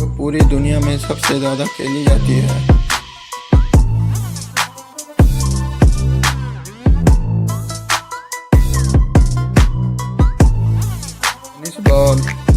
जो पूरी दुनिया में सबसे ज़्यादा खेली जाती है। Tennis ball.